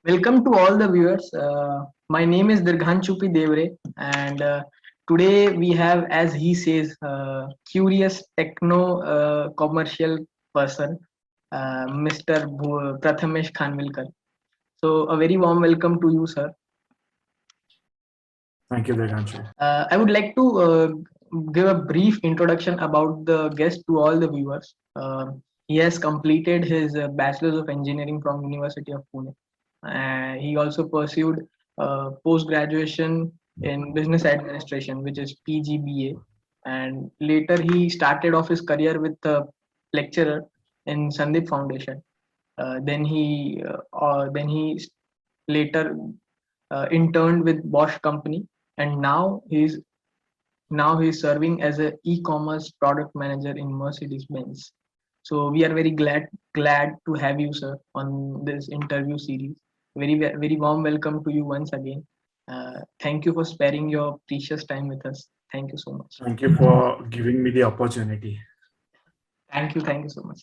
Welcome to all the viewers. My name is Dirghanshu Devre, and today we have, as he says, curious techno commercial person, Mr. Prathamesh Khanvilkar. So, a very warm welcome to you, sir. Thank you, Dirghanshu. I would like to give a brief introduction about the guest to all the viewers. He has completed his Bachelor's of Engineering from University of Pune. He also pursued post graduation in Business Administration, which is PGBA, and later he started off his career with a lecturer in Sandip Foundation. Then he later interned with Bosch company, and now he's serving as a e-commerce product manager in Mercedes-Benz. So we are very glad to have you, sir, on this interview series. Very warm welcome to you once again. Thank you for sparing your precious time with us. Thank you so much. Thank you for giving me the opportunity. Thank you so much.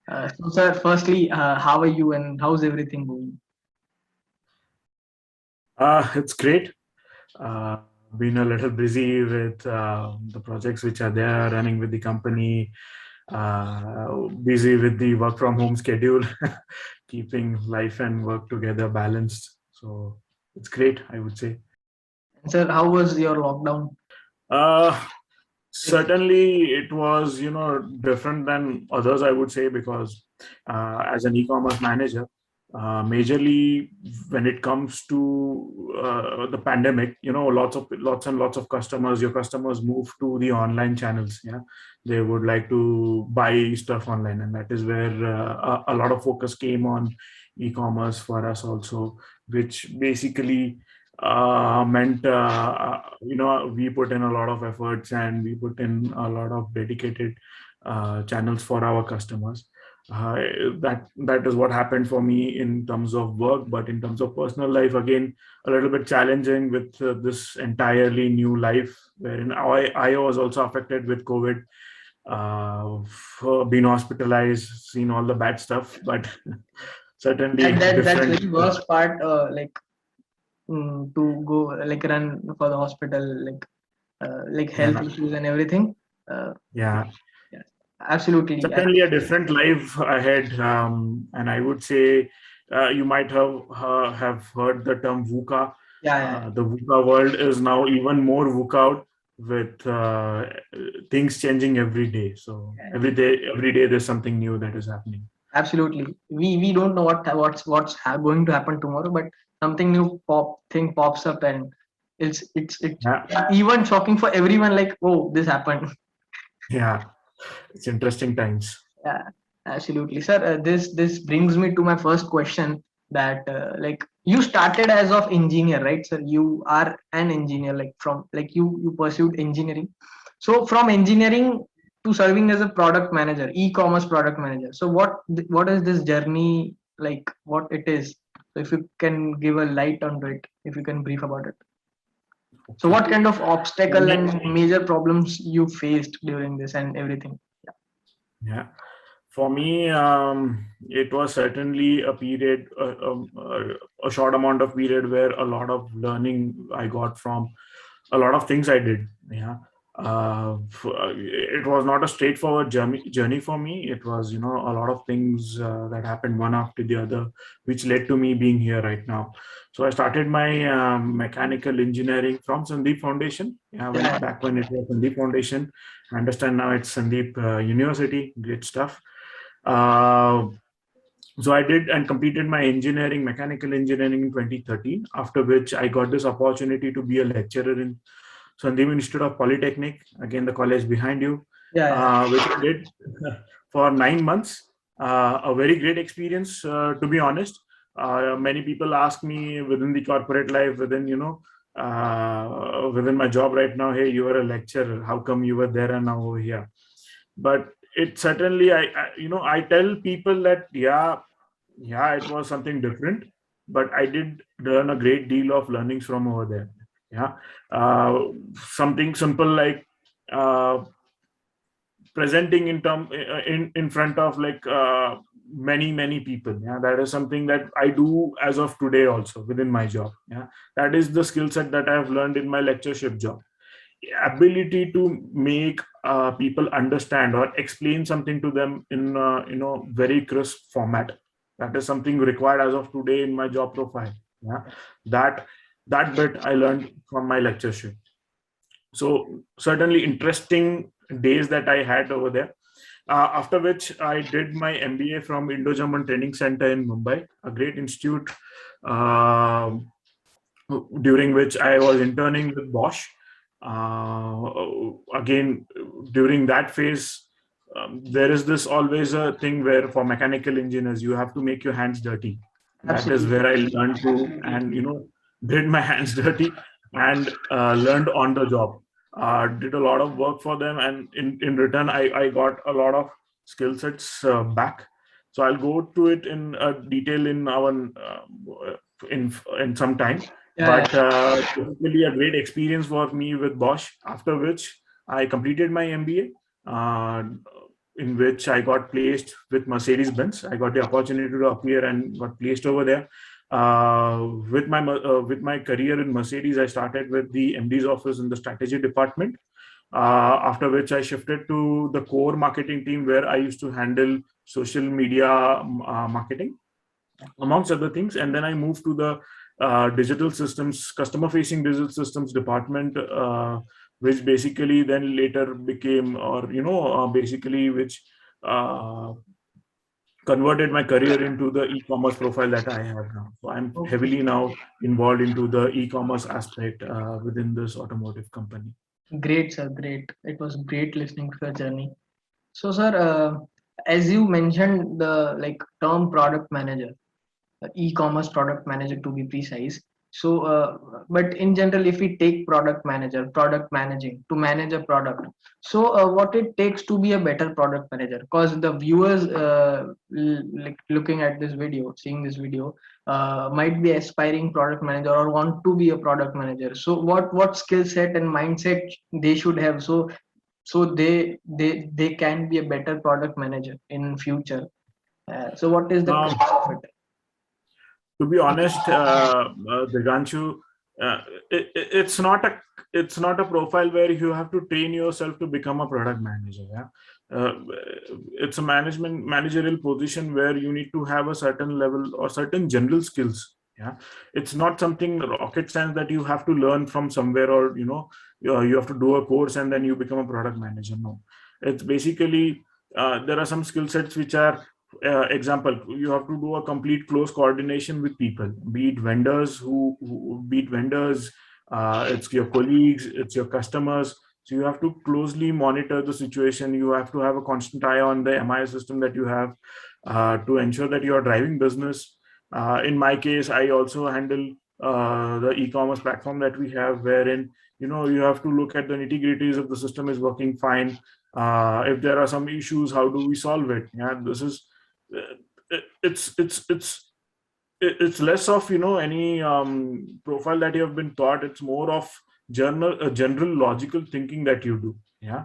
So, sir, firstly, how are you and how's everything going? It's great. Uh, been a little busy with the projects which are there, running with the company, busy with the work from home schedule, keeping life and work together balanced. So it's great, I would say. And sir, how was your lockdown? Uh, Like, Certainly, it was, different than others, I would say, because as an e-commerce manager, majorly when it comes to the pandemic, lots and lots of customers, your customers move to the online channels. Yeah, they would like to buy stuff online, and that is where a lot of focus came on e-commerce for us also, which basically meant we put in a lot of efforts and we put in a lot of dedicated channels for our customers. uh, that is what happened for me in terms of work, but in terms of personal life, again, a little bit challenging with this entirely new life wherein I was also affected with COVID, been hospitalized, seen all the bad stuff, but certainly that's different. very worst part. To go like run for the hospital, like health Yeah, issues and everything. yeah. Yeah, absolutely. Certainly a different life ahead, and I would say you might have heard the term VUCA. Yeah, yeah, The VUCA world is now even more VUCA out with things changing every day. So yeah. every day there's something new that is happening. Absolutely. We don't know what's going to happen tomorrow, but something new pops up, and it's Yeah, even shocking for everyone. Like, oh, this happened. yeah, it's interesting times. Yeah, absolutely, sir. This brings me to my first question. That like you started as of engineer, right, sir? You are an engineer, like from like you pursued engineering. So from engineering to serving as a product manager, e-commerce product manager. So what is this journey like? What it is? So if you can give a light on it, if you can brief about it. So Okay. what kind of For obstacle me, and major problems you faced during this and everything? yeah. For me, it was certainly a period, a short amount of period where a lot of learning I got from a lot of things I did. Yeah. It was not a straightforward journey for me. It was, a lot of things that happened one after the other, which led to me being here right now. So I started my mechanical engineering from Sandip Foundation. Yeah, Yeah, when it was Sandip Foundation. I understand now it's Sandip University. Great stuff. Uh, so I did and completed my mechanical engineering in 2013, after which I got this opportunity to be a lecturer in Sandhya Institute of Polytechnic, again, the college behind you, yeah, yeah. which I did for 9 months. A very great experience, to be honest. Many people ask me within the corporate life, within my job right now, hey, you were a lecturer. How come you were there and now over here? But it certainly, I tell people that, yeah, it was something different, but I did learn a great deal of learnings from over there. Yeah, something simple like uh, presenting in front of like many people. Yeah, that is something that I do as of today also within my job. Yeah, that is the skill set that I have learned in my lectureship job. Ability to make people understand or explain something to them in very crisp format, that is something required as of today in my job profile. Yeah, that that bit I learned from my lectureship. So certainly interesting days that I had over there. After which I did my MBA from Indo-German Training Center in Mumbai, a great institute, uh, during which I was interning with Bosch. Again, during that phase, there is this always a thing where for mechanical engineers, you have to make your hands dirty. That is Absolutely. where I learned to, and did my hands dirty and learned on the job. Did a lot of work for them, and in return, I got a lot of skill sets back. So I'll go to it in detail in our in some time. Yeah, But basically, a great experience for me with Bosch. After which I completed my MBA, in which I got placed with Mercedes-Benz. I got the opportunity to appear and got placed over there. With my career in Mercedes, I started with the MD's office in the strategy department. After which I shifted to the core marketing team, where I used to handle social media marketing, amongst other things. And then I moved to the digital systems, customer facing digital systems department, which basically then later became, or basically which uh, converted my career into the e-commerce profile that I have now. So I'm okay. heavily now involved into the e-commerce aspect within this automotive company. Great, sir. Great. It was great listening to your journey. So, sir, as you mentioned the like term product manager, e-commerce product manager to be precise. So but in general, if we take product manager, product managing to manage a product, so what it takes to be a better product manager, because the viewers like looking at this video, seeing this video, might be aspiring product manager or want to be a product manager. So what skill set and mindset they should have, so they can be a better product manager in future. So what is the Um, crux of it? to be honest, Dirganshu, uh, it's not a profile where you have to train yourself to become a product manager. Yeah, it's a managerial position where you need to have a certain level or certain general skills. Yeah, it's not something rocket science that you have to learn from somewhere, or you have to do a course and then you become a product manager. No, it's basically there are some skill sets which are, example, you have to do a complete close coordination with people, be it vendors, be it vendors, it's your colleagues, it's your customers. So you have to closely monitor the situation. You have to have a constant eye on the MI system that you have, to ensure that you are driving business. In my case, I also handle the e-commerce platform that we have, wherein you have to look at the nitty-gritties if the system is working fine. If there are some issues, how do we solve it? Yeah, this is it's less of any profile that you have been taught. It's more of general logical thinking that you do. Yeah.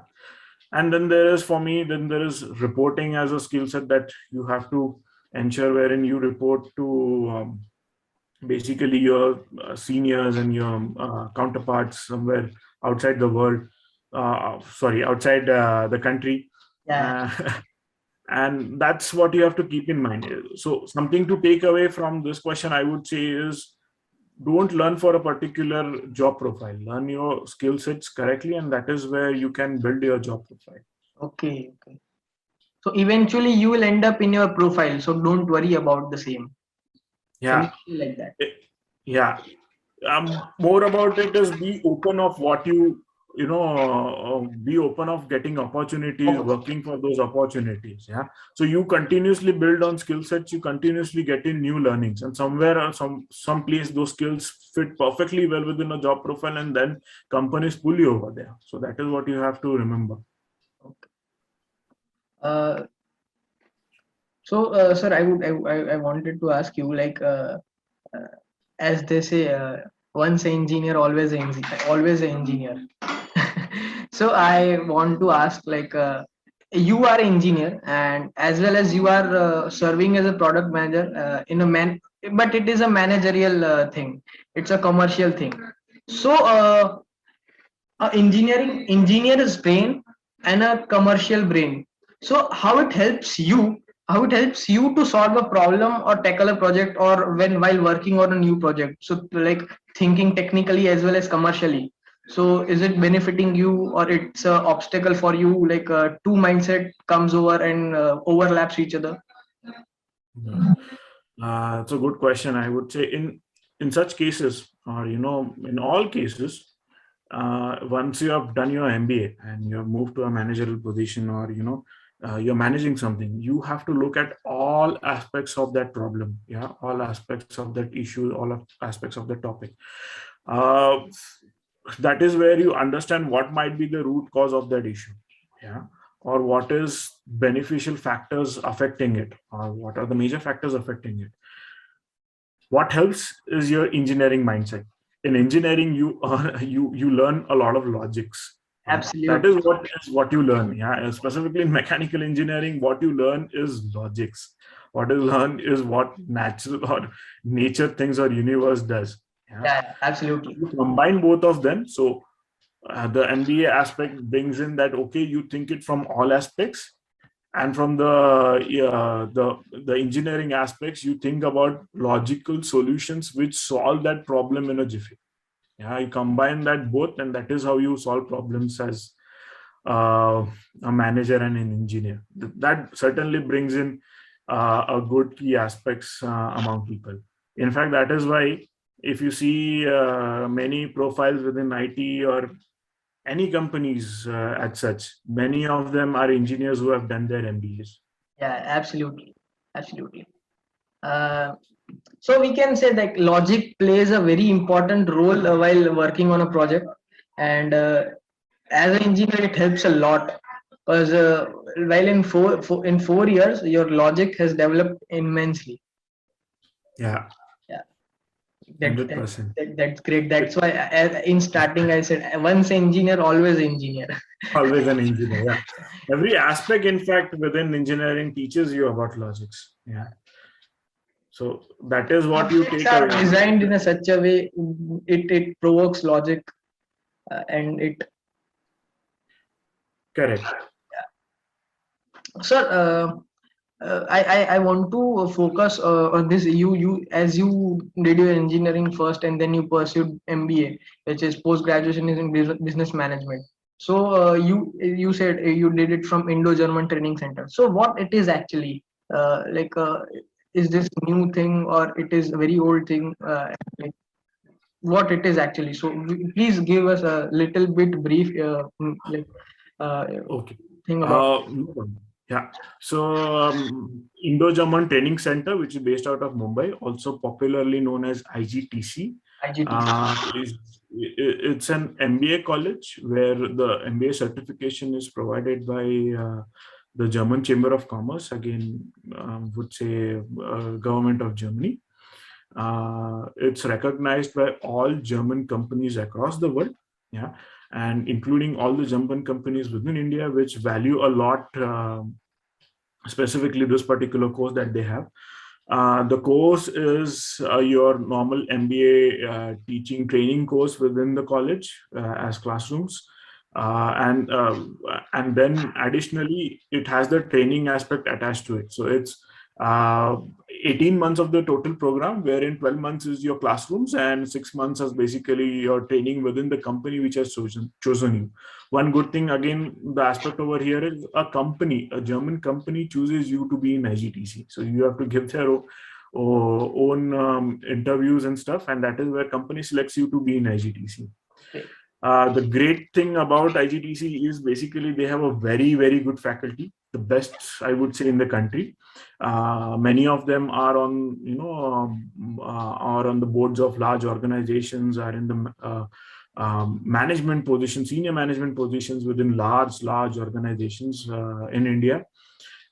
And then there is reporting as a skill set that you have to ensure, wherein you report to basically your seniors and your counterparts somewhere outside the world, sorry, outside the country. Yeah. uh, and that's what you have to keep in mind. So something to take away from this question, I would say, is don't learn for a particular job profile, learn your skill sets correctly, and that is where you can build your job profile. Okay. Okay. So eventually you will end up in your profile. So don't worry about the same. Can you Yeah. feel like that? Yeah. More about it is be open of what be open of getting opportunities, working for those opportunities. Yeah. So you continuously build on skill sets, you continuously get in new learnings, and somewhere or some place those skills fit perfectly well within a job profile, and then companies pull you over there. So that is what you have to remember. Okay. Uh, so, sir, I wanted to ask you, like, uh, as they say, once an engineer, always an engineer. So I want to ask, like, you are an engineer, and as well as you are serving as a product manager in a but it is a managerial thing. It's a commercial thing. So engineer's brain and a commercial brain. So how it helps you to solve a problem or tackle a project, or when while working on a new project. So like thinking technically as well as commercially. So is it benefiting you, or it's a obstacle for you? Like two mindset comes over and overlaps each other. Yeah. It's a good question. I would say in such cases, or in all cases, once you have done your MBA and you have moved to a managerial position, or you're managing something, you have to look at all aspects of that problem. Yeah, all aspects of that issue, aspects of the topic. Uh, that is where you understand what might be the root cause of that issue. Yeah, or what is beneficial factors affecting it, or what are the major factors affecting it. What helps is your engineering mindset. In engineering, you learn a lot of logics. That is Absolutely. what you learn. Yeah, specifically in mechanical engineering, what you learn is logics. What you learn is what natural or nature things or universe does. Yeah, Yeah, absolutely. you combine both of them. So the MBA aspect brings in that, okay, you think it from all aspects, and from the engineering aspects, you think about logical solutions which solve that problem in a jiffy. Yeah, you combine that both, and that is how you solve problems as a manager and an engineer. That certainly brings in a good key aspects among people. In fact, that is why if you see many profiles within IT or any companies as such, many of them are engineers who have done their MBAs. Yeah, absolutely. Absolutely. Uh, so we can say that logic plays a very important role while working on a project, and as an engineer it helps a lot, because while in 4 years your logic has developed immensely. Yeah, Yeah, that, that, 100%. that's great. That's why in starting I said once engineer always engineer. Always an engineer. Yeah. Every aspect, in fact, within engineering teaches you about logics. Yeah. So that is what you Objects take are away. designed in a such a way, it provokes logic, and it. Correct. Sir, I want to focus on this. You as you did your engineering first, and then you pursued MBA, which is post graduation is in business management. So you said you did it from Indo-German Training Center. So what it is actually, like, is this new thing or it is a very old thing? Like what it is actually. So please give us a little bit brief, like uh, Okay. thing about. No problem. Yeah. So Indo-German Training Center, which is based out of Mumbai, also popularly known as IGTC, IGT. is it's an MBA college where the MBA certification is provided by the German Chamber of Commerce. Again, would say government of Germany. It's recognized by all German companies across the world. Yeah, and including all the German companies within India, which value a lot, specifically this particular course that they have. The course is your normal MBA teaching training course within the college as classrooms. And then additionally, it has the training aspect attached to it. So it's uh, 18 months of the total program, wherein 12 months is your classrooms and 6 months is basically your training within the company which has chosen you. One good thing, again, the aspect over here is a German company chooses you to be in IGTC. So you have to give their own interviews and stuff, and that is where company selects you to be in IGTC. The great thing about IGTC is basically they have a very, very good faculty, the best I would say in the country. Many of them are on, are on the boards of large organizations, are in the management positions, senior management positions within large organizations in India,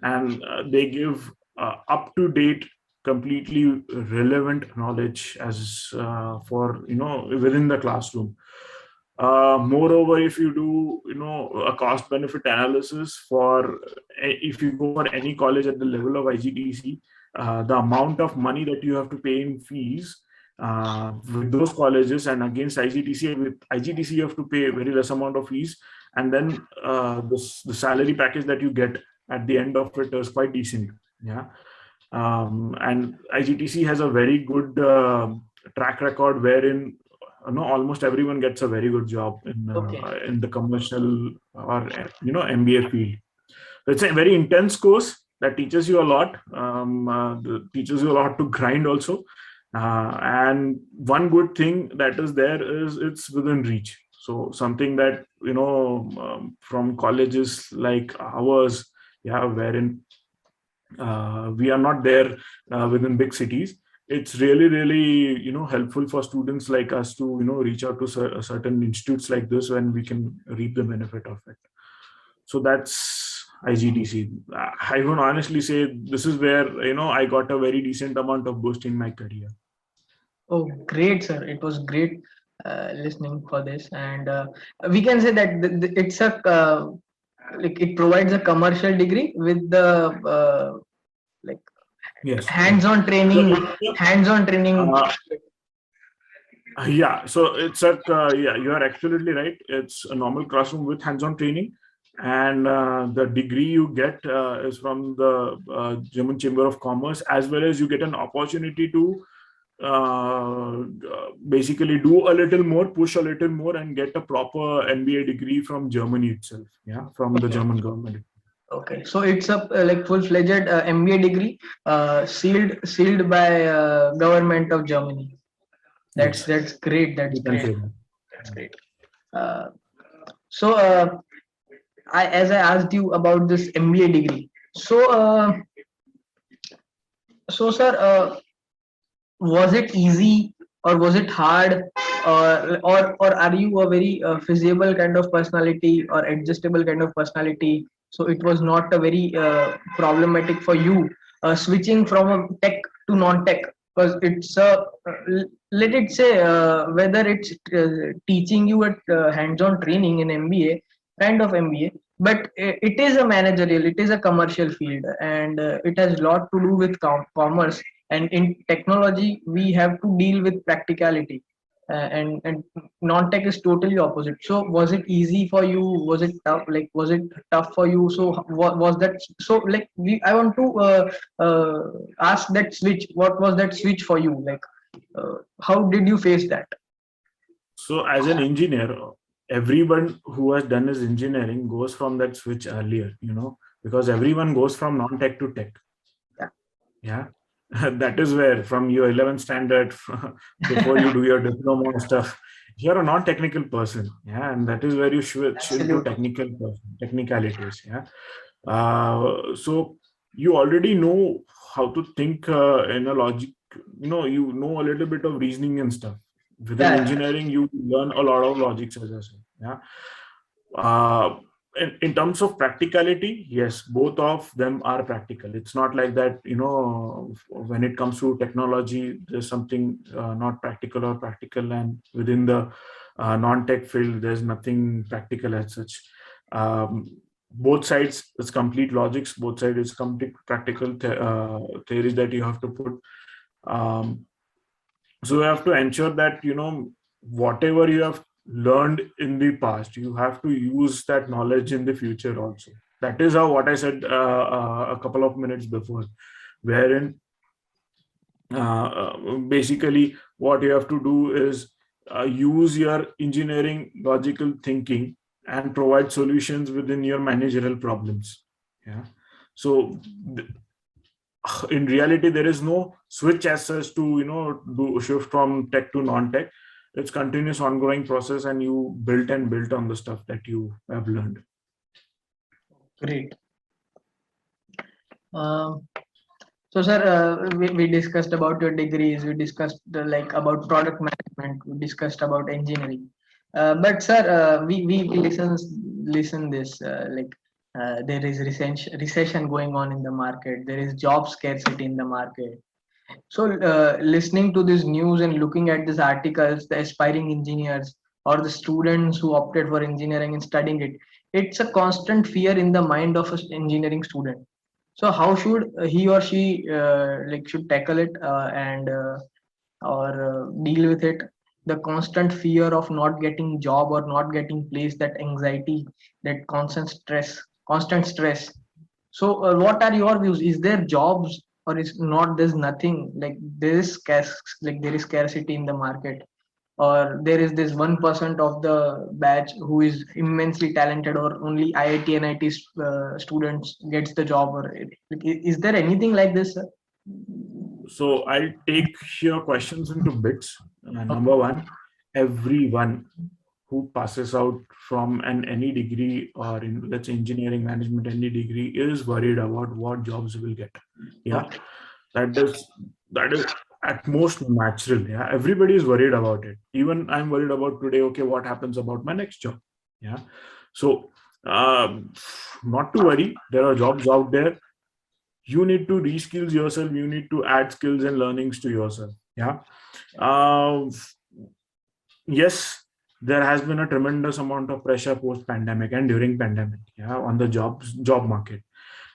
and they give up to date, completely relevant knowledge as for within the classroom. Moreover, if you do, a cost benefit analysis for, if you go for any college at the level of IGTC, the amount of money that you have to pay in fees with those colleges and against IGTC, with IGTC you have to pay very less amount of fees, and then the salary package that you get at the end of it is quite decent. Yeah. And IGTC has a very good track record wherein almost everyone gets a very good job Okay. in the commercial or MBA field. So it's a very intense course that teaches you a lot. Teaches you a lot to grind also. And one good thing that is there is it's within reach. So something that from colleges like ours, yeah, wherein we are not there within big cities. It's really helpful for students like us to reach out to certain institutes like this when we can reap the benefit of it. So that's IGTC. I would honestly say this is where I got a very decent amount of boost in my career. Oh, great, sir. It was great listening for this, and we can say that it's a like it provides a commercial degree with the like Yes. hands-on training. Hands-on training. Yeah, so it's a yeah, you are absolutely right. It's a normal classroom with hands-on training, and the degree you get is from the German Chamber of Commerce, as well as you get an opportunity to basically do a little more, push a little more, and get a proper MBA degree from Germany itself. Yeah, from the German government. Okay, so it's a like full-fledged MBA degree, sealed by government of Germany. That's great. That's great. That's great. So as I asked you about this MBA degree, so sir, was it easy or was it hard, or are you a very feasible kind of personality or adjustable kind of personality? So it was not a very problematic for you switching from a tech to non-tech, because it's let it say whether it's teaching you at hands-on training in MBA, kind of MBA, but it is a managerial, it is a commercial field, and it has a lot to do with commerce. And in technology we have to deal with practicality, and non-tech is totally opposite. So was it easy for you? Was it tough? Like, was it tough for you? So what was that? So like I want to ask that switch. What was that switch for you? Like, how did you face that? So as an engineer, everyone who has done his engineering goes from that switch earlier, because everyone goes from non-tech to tech. Yeah. That is where from your 11th standard before you do your diploma stuff, you're a non-technical person. Yeah. And that is where you switch into technicalities. Yeah. So you already know how to think in a logic, you know a little bit of reasoning and stuff. Within engineering, you learn a lot of logics, as I said. Yeah. In terms of practicality, yes, both of them are practical. It's not like that, when it comes to technology, there's something not practical or practical, and within the non-tech field, there's nothing practical as such. Both sides, it's complete logics. Both sides, it's complete practical theories that you have to put. So you have to ensure that, whatever you have learned in the past, you have to use that knowledge in the future also. That is how what I said a couple of minutes before, wherein basically what you have to do is use your engineering logical thinking and provide solutions within your managerial problems. Yeah. So in reality, there is no switch as such to do shift from tech to non-tech. It's continuous ongoing process, and you built on the stuff that you have learned. Great. So sir, we discussed about your degrees, we discussed like about product management, we discussed about engineering, but sir, we listen this like there is recession going on in the market, there is job scarcity in the market. So listening to this news and looking at these articles, the aspiring engineers, or the students who opted for engineering and studying it, it's a constant fear in the mind of an engineering student. So how should he or she like should tackle it and or deal with it? The constant fear of not getting job or not getting placed, that anxiety, that constant stress. So what are your views? Is there jobs or is not? There's nothing, like there is like there is scarcity in the market, or there is this 1% of the batch who is immensely talented, or only IIT and IT students gets the job, or like, is there anything like this, sir? So I'll take your questions into bits. Okay. Number one, everyone who passes out from an any degree, or in let's say engineering, management, any degree, is worried about what jobs will get. Yeah, Okay. that is that is at most natural. Yeah, everybody is worried about it. Even I'm worried about today. Okay, what happens about my next job? Yeah, so not to worry. There are jobs out there. You need to reskills yourself. You need to add skills and learnings to yourself. Yeah. uh, yes, there has been a tremendous amount of pressure post pandemic and during pandemic, yeah, on the job market.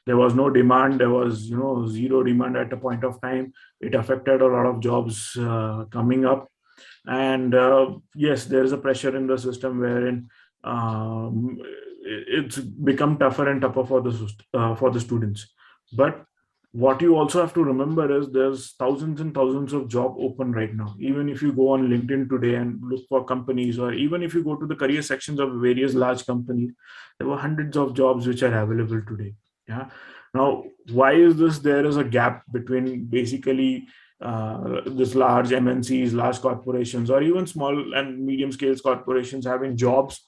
There was no demand. There was, zero demand at a point of time. It affected a lot of jobs coming up. And yes, there is a pressure in the system wherein it's become tougher and tougher for for the students. But what you also have to remember is there's thousands and thousands of job open right now. Even if you go on LinkedIn today and look for companies, or even if you go to the career sections of various large companies, there were hundreds of jobs which are available today. Yeah. Now, why is this? There is a gap between basically this large MNCs, large corporations, or even small and medium scale corporations having jobs,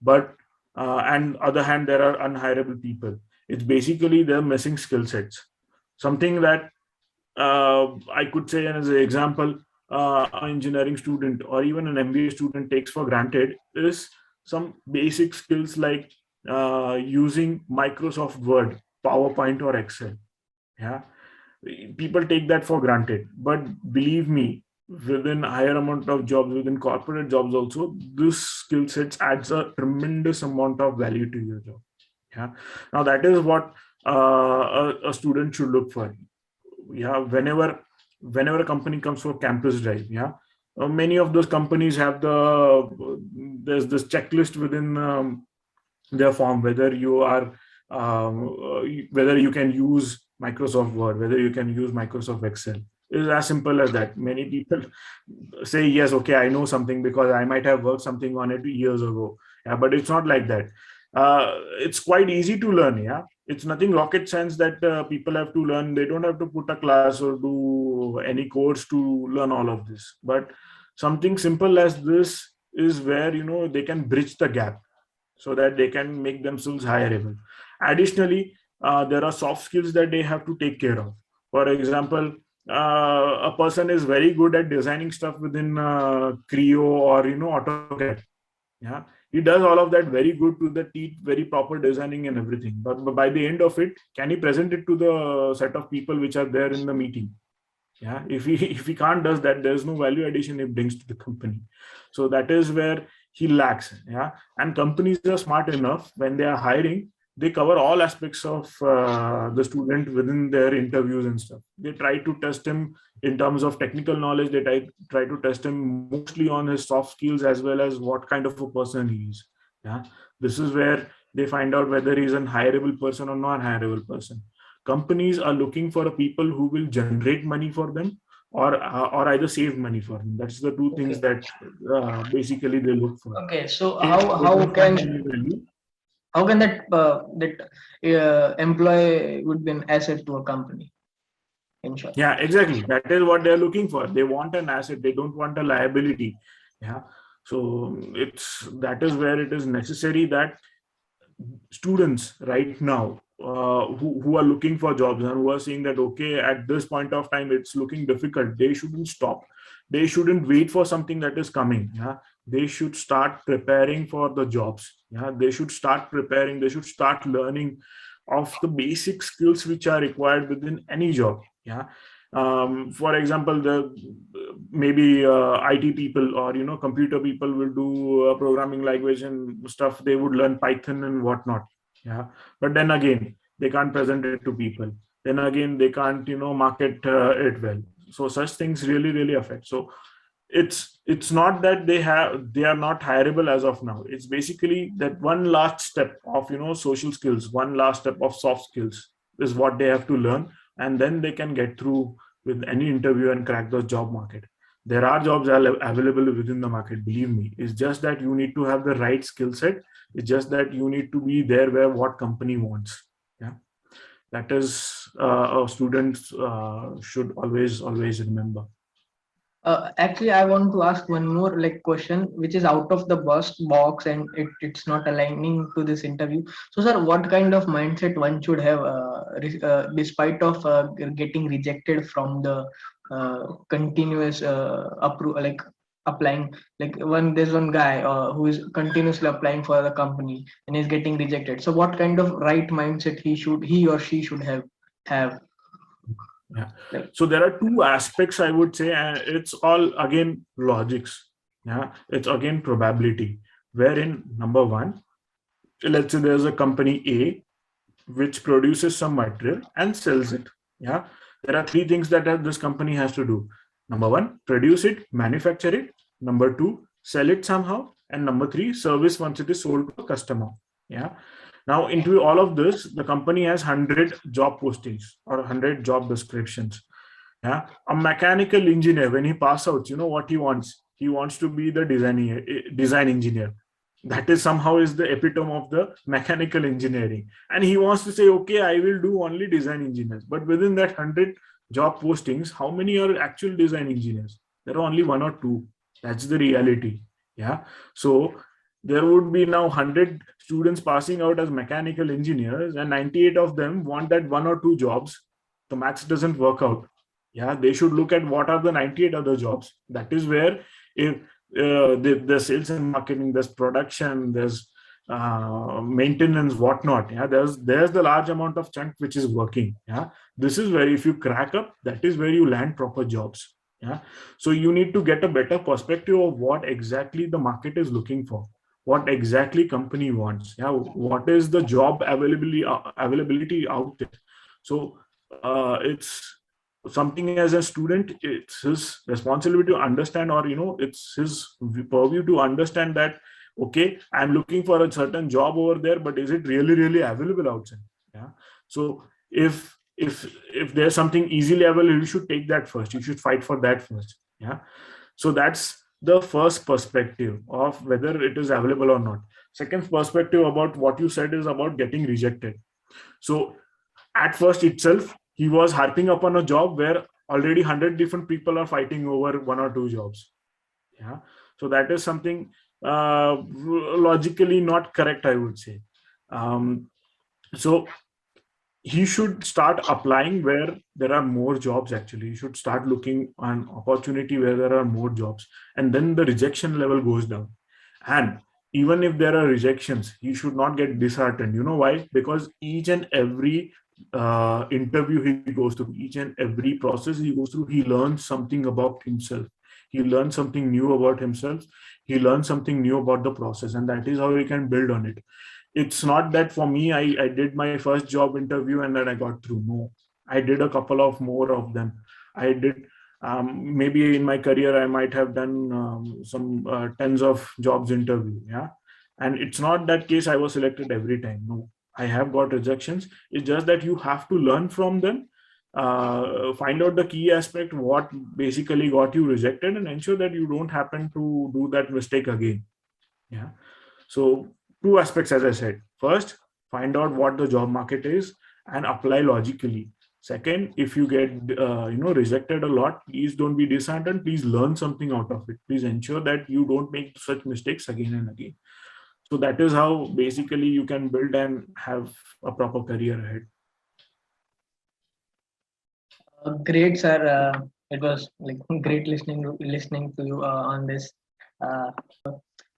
but and other hand, there are unhireable people. It's basically they're missing skill sets. Something that I could say as an example, an engineering student or even an MBA student takes for granted is some basic skills like using Microsoft Word, PowerPoint, or Excel. Yeah, people take that for granted, but believe me, within higher amount of jobs, within corporate jobs also, this skill sets adds a tremendous amount of value to your job. Yeah, now that is what a student should look for. Yeah, whenever a company comes for campus drive, yeah, many of those companies have there's this checklist within their form, whether you are whether you can use Microsoft Word, whether you can use Microsoft Excel. It is as simple as that. Many people say yes, okay, I know something because I might have worked something on it years ago. Yeah, but it's not like that. It's quite easy to learn. Yeah, it's nothing rocket science that people have to learn. They don't have to put a class or do any course to learn all of this. But something simple as this is where they can bridge the gap so that they can make themselves hireable. Additionally, there are soft skills that they have to take care of. For example, a person is very good at designing stuff within Creo or AutoCAD. Yeah, he does all of that very good to the teeth, very proper designing and everything. But by the end of it, can he present it to the set of people which are there in the meeting? Yeah, if he if he can't does that, there's no value addition it brings to the company. So that is where he lacks. Yeah, and companies are smart enough when they are hiring, they cover all aspects of the student within their interviews and stuff. They try to test him in terms of technical knowledge. They try to test him mostly on his soft skills as well as what kind of a person he is. Yeah, this is where they find out whether he's an hireable person or non hireable person. Companies are looking for people who will generate money for them, or either save money for them. That's the two things Okay. that basically they look for. Okay. So If how they how don't find can any value, that employee would be an asset to a company, in short? yeah, exactly. That is what they're looking for. They want an asset. They don't want a liability. Yeah. So that is where it is necessary that students right now who are looking for jobs and who are seeing that okay, at this point of time it's looking difficult, they shouldn't stop. They shouldn't wait for something that is coming. Yeah, they should start preparing for the jobs. Yeah, they should start preparing. They should start learning of the basic skills which are required within any job. Yeah, For example, the maybe IT people or computer people will do programming language and stuff. They would learn Python and whatnot. Yeah, but then again, they can't present it to people. Then again, they can't market it well. So such things really affect. So it's not that they are not hireable as of now. It's basically that one last step of social skills, one last step of soft skills is what they have to learn, and then they can get through with any interview and crack the job market. There are jobs available within the market, believe me. It's just that you need to have the right skill set. It's just that you need to be there where what company wants. Yeah, that is our students should always remember. Actually, I want to ask one more like question, which is out of the box, and it's not aligning to this interview. So, sir, what kind of mindset one should have, despite of getting rejected from the continuous like applying? Like there's one guy who is continuously applying for the company and is getting rejected. So, what kind of right mindset he or she should have? Yeah. Like, So there are two aspects I would say, and it's all again logics. Yeah, it's again probability. Wherein number one, let's say there's a company A which produces some material and sells it. Yeah, there are three things that this company has to do. Number one, produce it, manufacture it. Number two, sell it somehow, and number three, service once it is sold to a customer. Yeah. Now, into all of this, the company has 100 job postings or 100 job descriptions. Yeah, a mechanical engineer, when he pass out, you know what he wants? He wants to be the design engineer. That is somehow is the epitome of the mechanical engineering, and he wants to say, okay, I will do only design engineers. But within that 100 job postings, how many are actual design engineers? There are only one or two. That's the reality. Yeah. So there would be now 100 students passing out as mechanical engineers, and 98 of them want that one or two jobs. The maths doesn't work out. Yeah, they should look at what are the 98 other jobs. That is where, if the sales and marketing, there's production, there's maintenance, whatnot. Yeah, there's the large amount of chunk which is working. Yeah, this is where if you crack up, that is where you land proper jobs. Yeah, so you need to get a better perspective of what exactly the market is looking for, what exactly company wants. Yeah, what is the job availability out there. So it's something as a student, it's his responsibility to understand, or it's his purview to understand that, okay, I'm looking for a certain job over there, but is it really available outside? Yeah. So if there's something easily available, you should take that first, you should fight for that first. Yeah. So that's the first perspective of whether it is available or not. Second perspective about what you said is about getting rejected. So at first itself, he was harping upon a job where already 100 different people are fighting over one or two jobs. Yeah. So that is something logically not correct, I would say. So he should start applying where there are more jobs. Actually, he should start looking on opportunity where there are more jobs, and then the rejection level goes down. And even if there are rejections, he should not get disheartened. You know why? Because each and every interview he goes through, each and every process he goes through, he learns something about himself. He learns something new about himself. He learns something new about the process, and that is how he can build on it. It's not that for me, I did my first job interview and then I got through. No, I did a couple of more of them. I did, maybe in my career I might have done some tens of jobs interview. Yeah. And it's not that case I was selected every time. No, I have got rejections. It's just that you have to learn from them, find out the key aspect, what basically got you rejected, and ensure that you don't happen to do that mistake again. Yeah. So two aspects, as I said. First, find out what the job market is and apply logically. Second, if you get rejected a lot, please don't be disheartened. Please learn something out of it. Please ensure that you don't make such mistakes again and again. So that is how basically you can build and have a proper career ahead. Great, sir. It was like great listening to you on this.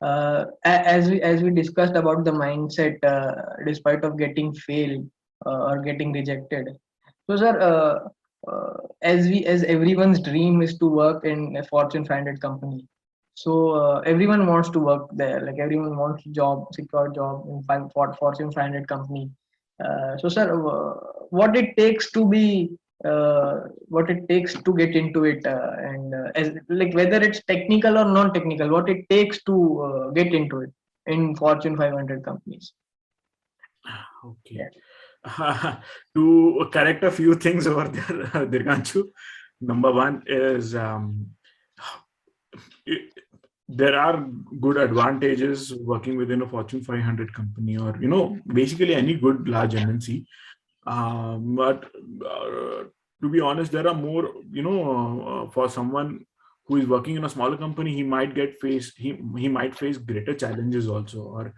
Uh, as we discussed about the mindset, despite of getting failed or getting rejected. So, sir, as everyone's dream is to work in a Fortune 500 company. So everyone wants to work there. Like everyone wants job, secure job in Fortune 500 company. So sir, what it takes to be what it takes to get into it, and as like whether it's technical or non-technical, what it takes to get into it in Fortune 500 companies. Okay. Yeah. To correct a few things over there, Dirganshu. Number one is it, there are good advantages working within a Fortune 500 company, or basically any good large MNC. But to be honest, there are more. For someone who is working in a smaller company, he might face greater challenges also, or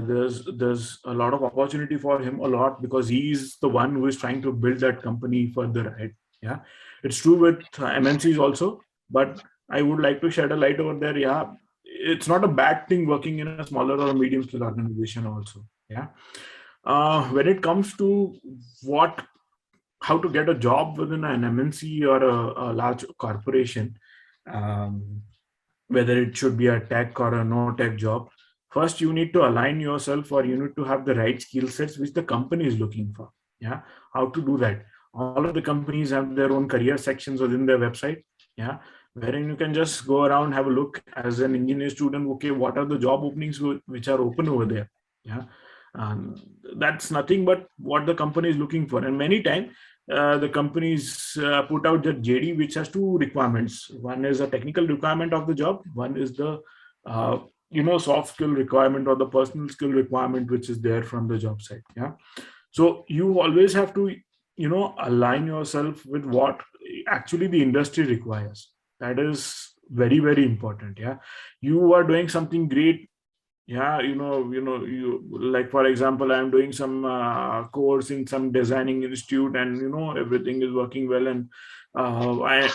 there's a lot of opportunity for him a lot, because he's the one who is trying to build that company further ahead. Yeah, it's true with MNCs also, but I would like to shed a light over there. Yeah, it's not a bad thing working in a smaller or a medium scale organization also. Yeah. When it comes to what how to get a job within an MNC or a large corporation, um, whether it should be a tech or a no tech job, first you need to align yourself, or you need to have the right skill sets which the company is looking for. Yeah, how to do that? All of the companies have their own career sections within their website. Yeah, wherein you can just go around, have a look as an engineer student. Okay, what are the job openings which are open over there? Yeah, um, that's nothing but what the company is looking for. And many times the companies put out the JD, which has two requirements. One is a technical requirement of the job. One is the uh, soft skill requirement or the personal skill requirement, which is there from the job site. Yeah. So you always have to align yourself with what actually the industry requires. That is very, very important. Yeah. You are doing something great. Yeah, you, like for example, I'm doing some course in some designing institute, and everything is working well, and I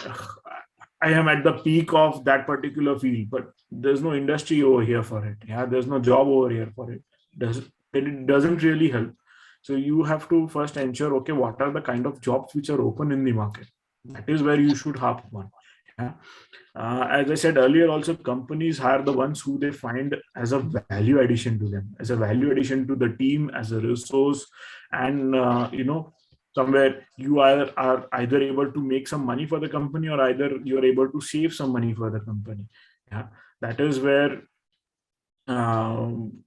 am at the peak of that particular field, but there's no industry over here for it. Yeah, there's no job over here for it. Does Then it doesn't really help. So you have to first ensure, okay, what are the kind of jobs which are open in the market? That is where you should hop on. Yeah. As I said earlier, also companies hire the ones who they find as a value addition to them, as a value addition to the team, as a resource, and somewhere you are either able to make some money for the company, or either you are able to save some money for the company. Yeah, that is where um,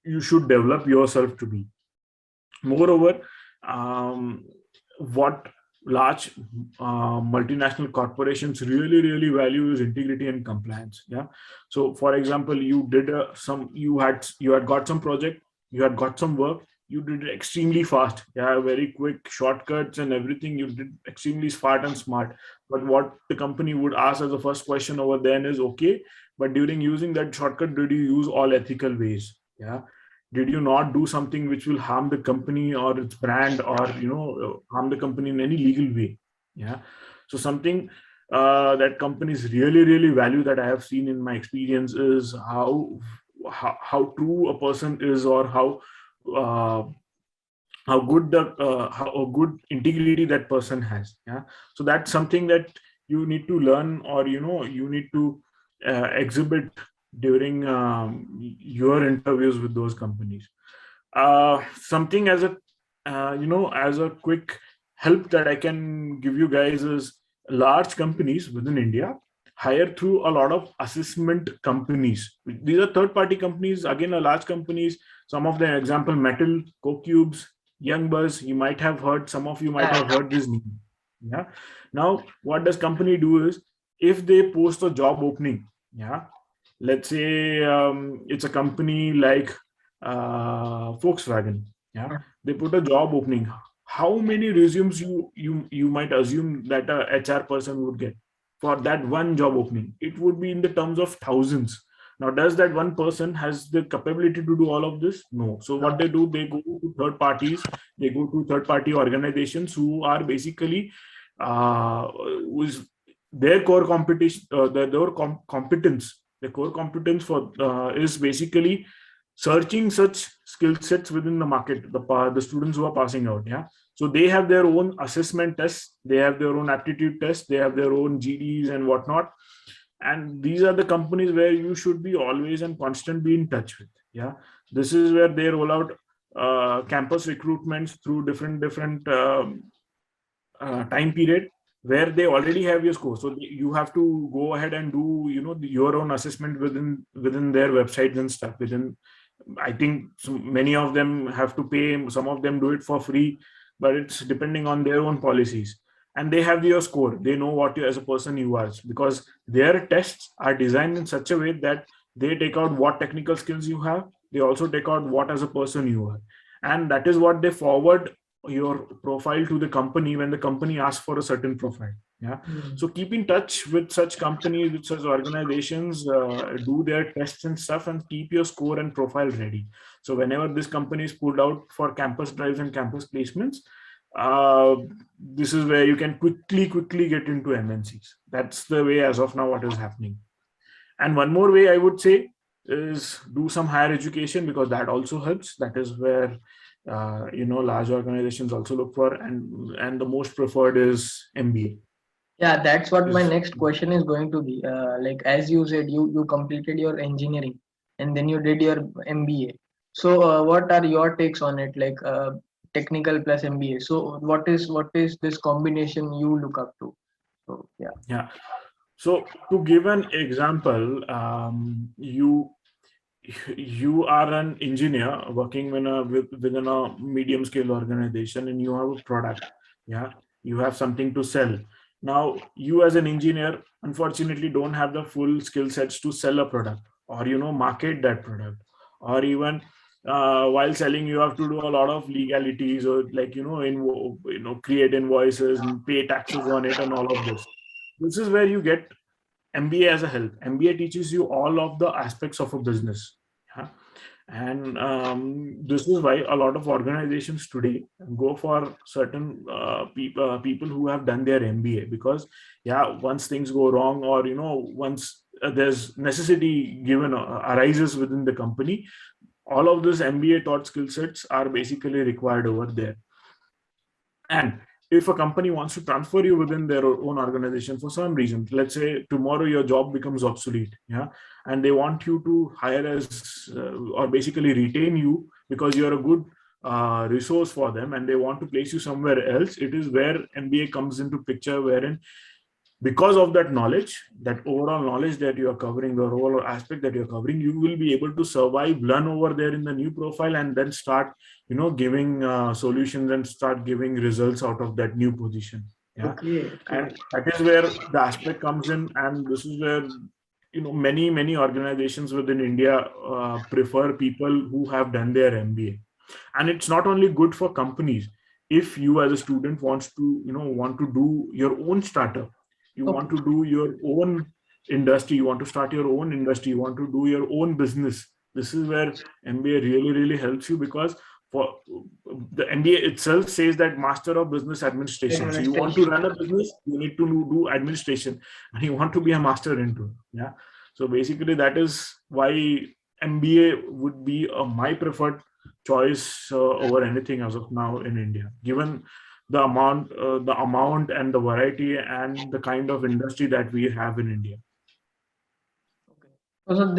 you should develop yourself to be. Moreover, um, what large multinational corporations really, really value is integrity and compliance. Yeah. So, for example, you did you had got some project, you had got some work, you did it extremely fast. Yeah, very quick shortcuts and everything. You did extremely smart and smart. But what the company would ask as the first question over then is, okay, but during using that shortcut, did you use all ethical ways? Yeah, did you not do something which will harm the company or its brand, or harm the company in any legal way? Yeah. So something that companies really, really value, that I have seen in my experience, is how true a person is, or uh, how good the how good integrity that person has. Yeah. So that's something that you need to learn, or you need to exhibit during your interviews with those companies. Something as a as a quick help that I can give you guys is, large companies within India hire through a lot of assessment companies. These are third party companies, again, are large companies. Some of them, example, Metal, CoCubes, Young Buzz. You might have heard, some of you might Yeah. have heard this name. Yeah. Now, what does company do is, if they post a job opening, yeah, let's say it's a company like Volkswagen. Yeah, they put a job opening. How many resumes you might assume that a HR person would get for that one job opening? It would be in the terms of thousands. Now, does that one person has the capability to do all of this? No. So what they do, they go to third parties, they go to third party organizations who are basically who's their core competition, competence. The core competence for is basically searching such skill sets within the market, the students who are passing out. Yeah. So they have their own assessment tests, they have their own aptitude tests, they have their own GDs and whatnot. And these are the companies where you should be always and constant be in touch with. Yeah, this is where they roll out campus recruitments through different time period, where they already have your score. So you have to go ahead and do, your own assessment within their websites and stuff. Within, I think many of them have to pay, some of them do it for free, but it's depending on their own policies. And they have your score. They know what you as a person you are, because their tests are designed in such a way that they take out what technical skills you have. They also take out what as a person you are. And that is what they forward your profile to the company when the company asks for a certain profile. Yeah. So keep in touch with such companies, with such organizations, do their tests and stuff, and keep your score and profile ready. So whenever this company is pulled out for campus drives and campus placements, this is where you can quickly get into MNCs. That's the way as of now what is happening. And one more way I would say is do some higher education, because that also helps. That is where large organizations also look for, and the most preferred is MBA. Yeah, that's what my next question is going to be. Like as you said, you completed your engineering and then you did your MBA. So what are your takes on it? Like technical plus MBA. So what is this combination you look up to? So yeah. Yeah. So to give an example, you are an engineer working within a medium scale organization, and you have a product. Yeah, you have something to sell. Now you as an engineer unfortunately don't have the full skill sets to sell a product, or market that product, or even while selling you have to do a lot of legalities, or like create invoices and pay taxes on it and all of this. This is where you get MBA as a help. MBA teaches you all of the aspects of a business. Yeah? And this is why a lot of organizations today go for certain people who have done their MBA, because once things go wrong, or once there's necessity given arises within the company, all of this MBA taught skill sets are basically required over there. And if a company wants to transfer you within their own organization for some reason, let's say tomorrow your job becomes obsolete, and they want you to hire as or basically retain you because you're a good resource for them, and they want to place you somewhere else, it is where MBA comes into picture, wherein because of that knowledge, that overall knowledge that you are covering, the overall aspect that you're covering, you will be able to survive, learn over there in the new profile, and then start giving solutions and start giving results out of that new position. Okay. And that is where the aspect comes in, and this is where many organizations within India prefer people who have done their MBA. And it's not only good for companies. If you as a student want to do your own startup, you want to do your own industry, you want to start your own industry, you want to do your own business, this is where MBA really helps you, because for the MBA itself says that Master of Business Administration. So you want to run a business, you need to do administration, and you want to be a master into it. Yeah. So basically that is why MBA would be my preferred choice over anything as of now in India, given the amount and the variety and the kind of industry that we have in India. Okay. So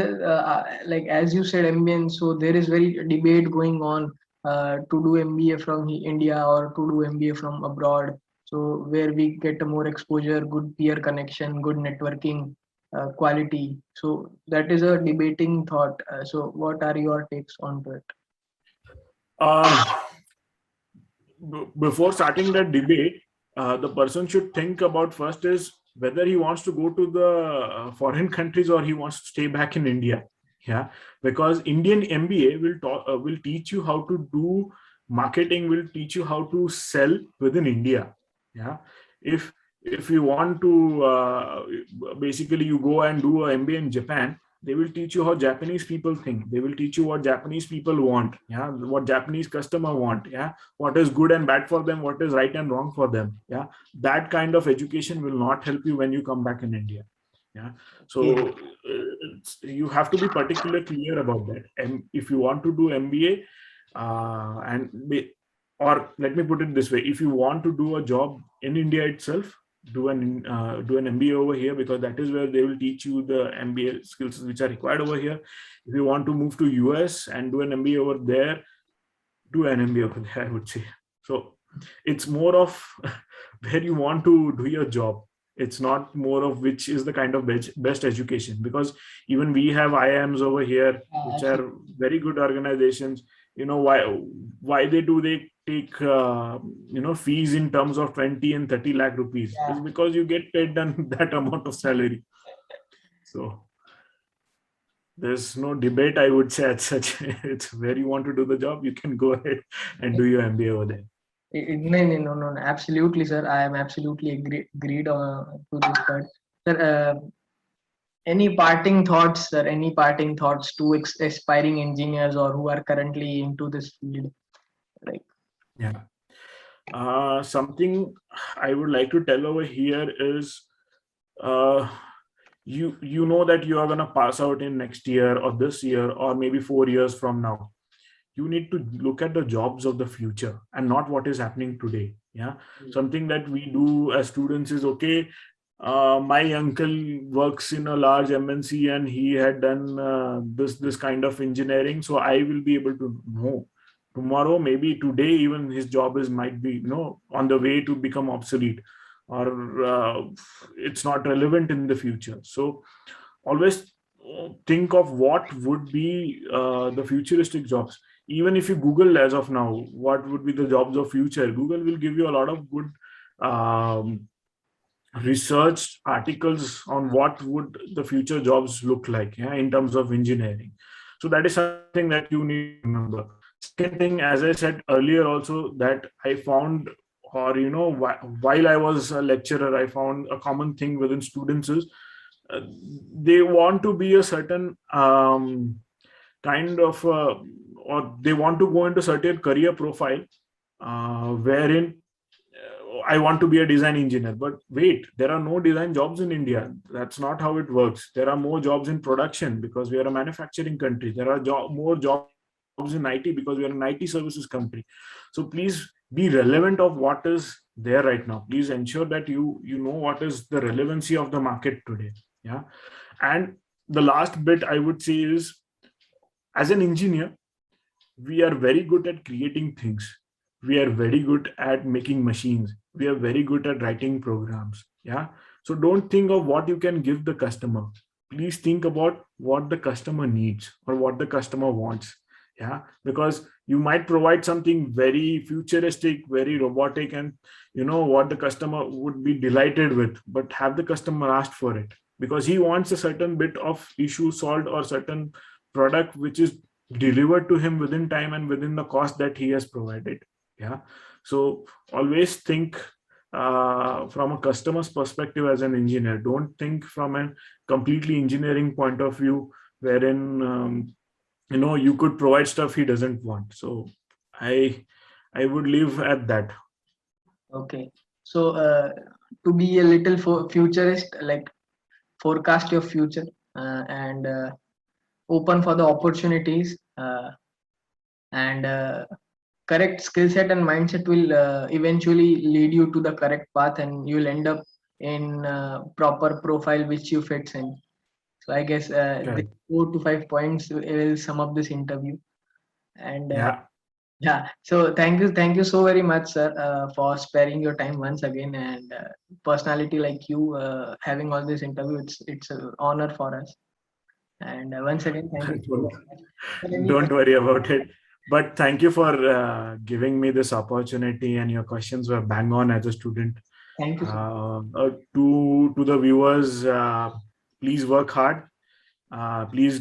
like as you said, MBA, so there is very debate going on to do MBA from India or to do MBA from abroad. So where we get a more exposure, good peer connection, good networking, quality. So that is a debating thought. So what are your takes onto it? Before starting that debate, the person should think about first is whether he wants to go to the foreign countries or he wants to stay back in India. Yeah, because Indian MBA will teach you how to do marketing, will teach you how to sell within India. Yeah, if you want to basically you go and do a MBA in Japan, they will teach you how Japanese people think. They will teach you what Japanese people want. Yeah, what Japanese customer want. Yeah, what is good and bad for them, what is right and wrong for them. Yeah, that kind of education will not help you when you come back in India. Yeah, so you have to be particularly clear about that. And if you want to do MBA, and or let me put it this way, if you want to do a job in India itself, do an MBA over here, because that is where they will teach you the MBA skills which are required over here. If you want to move to US and do an MBA over there, do an MBA over there, I would say. So it's more of where you want to do your job. It's not more of which is the kind of best education, because even we have IIMs over here, which are very good organizations. Why they take fees in terms of 20 and 30 lakh rupees? Is because you get paid that amount of salary. So there's no debate, I would say, as such. It's where you want to do the job, you can go ahead and do your MBA over there. No, absolutely, sir. I am absolutely agreed to this part. Sir, any parting thoughts, sir? Any parting thoughts to aspiring engineers or who are currently into this field? Something I would like to tell over here is, you know that you are going to pass out in next year or this year or maybe 4 years from now. You need to look at the jobs of the future and not what is happening today. Something that we do as students is, okay, my uncle works in a large MNC and he had done this kind of engineering, so I will be able to know. Tomorrow, maybe today, even his job might be on the way to become obsolete, or it's not relevant in the future. So always think of what would be the futuristic jobs. Even if you Google as of now, what would be the jobs of future, Google will give you a lot of good researched articles on what would the future jobs look like, in terms of engineering. So that is something that you need to remember. Second thing, as I said earlier also, that I found, or while I was a lecturer, I found a common thing within students is they want to be a certain kind of or they want to go into certain career profile, wherein I want to be a design engineer. But wait, there are no design jobs in India. That's not how it works. There are more jobs in production because we are a manufacturing country. There are more jobs in IT because we are an IT services country. So please be relevant of what is there right now. Please ensure that you know what is the relevancy of the market today. And the last bit I would say is, as an engineer, we are very good at creating things. We are very good at making machines. We are very good at writing programs. So don't think of what you can give the customer. Please think about what the customer needs or what the customer wants. Because you might provide something very futuristic, very robotic, and what the customer would be delighted with, but have the customer asked for it because he wants a certain bit of issue solved or certain product which is delivered to him within time and within the cost that he has provided. So always think from a customer's perspective as an engineer. Don't think from a completely engineering point of view, wherein you could provide stuff he doesn't want. So I would leave at that. Okay, so to be a little futurist, like forecast your future and open for the opportunities, and correct skill set and mindset will eventually lead you to the correct path, and you'll end up in proper profile which you fits in. So I guess Right. 4 to 5 points will sum up this interview. And Yeah. so thank you so very much, sir, for sparing your time once again. And personality like you having all this interview, it's an honor for us. And once again, thank you so very much. Don't worry about it. But thank you for giving me this opportunity, and your questions were bang on as a student. Thank you. To the viewers, please work hard. Please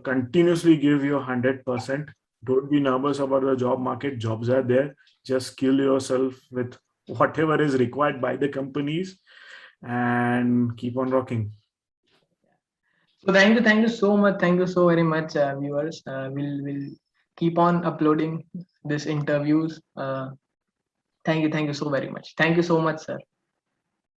continuously give your 100%. Don't be nervous about the job market. Jobs are there. Just skill yourself with whatever is required by the companies and keep on rocking. So thank you so much. Thank you so very much, viewers. We'll keep on uploading these interviews. Thank you so very much. Thank you so much, sir.